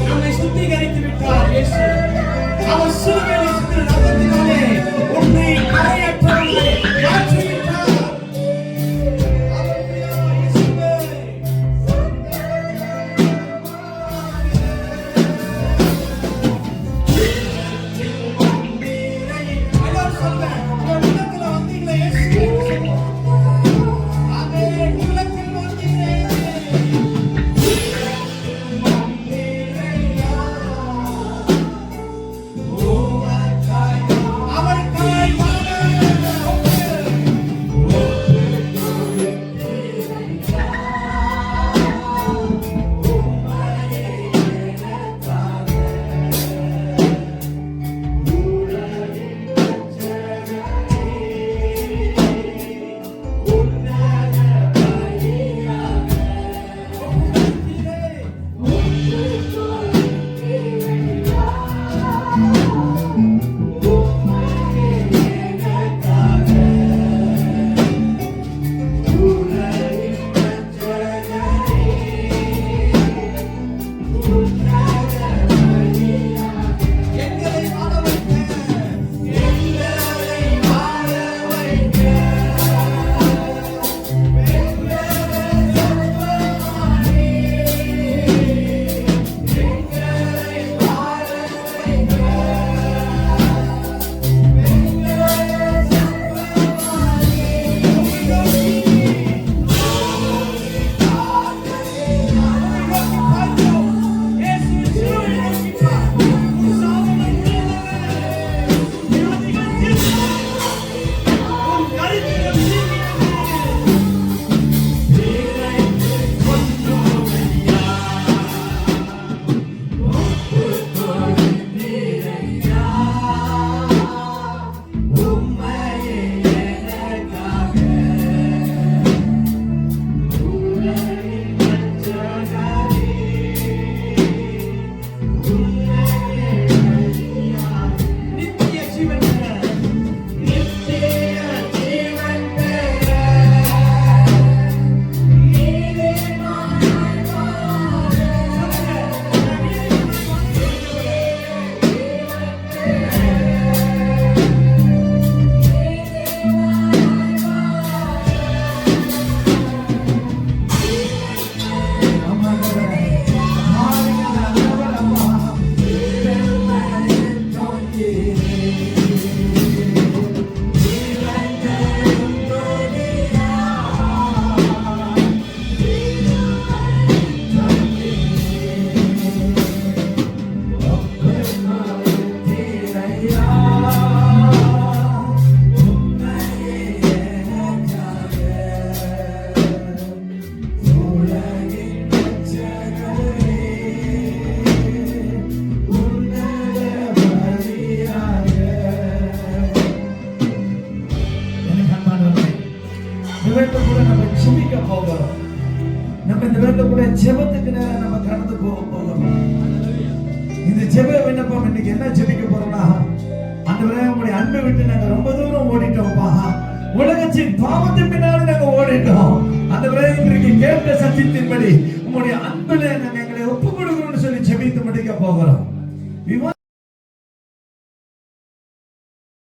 நம்மை சுத்திகரித்து விட்டார் இயேசு. அவர் சிலுவையில் சிந்தின ரத்தத்தினாலே உன்னை கரையற்றவர்களை மாற்றி விட்டார். நம்ம இந்த வேலை கூட ஜெபத்துக்கு நேரம் நம்ம கடந்து போகிறோம். இந்த ஜெப விண்ணப்பம் இன்னைக்கு என்ன ஜெபிக்க போறோம்னா, ஆண்டவரே உங்களுடைய அன்பை விட்டு நாங்க ரொம்ப தூரம் ஓடிட்டோம்ப்பா, உலகத்தின் பாவத்தின் பின்னாடி நாங்க ஓடிட்டோம். ஆண்டவரே இன்றைக்கு கேட்ட சத்தியத்தின்படி உங்களுடைய அன்புல நாங்க எங்களை ஒப்பு கொடுக்கணும்னு சொல்லி ஜெபித்து முடிக்க போகிறோம்.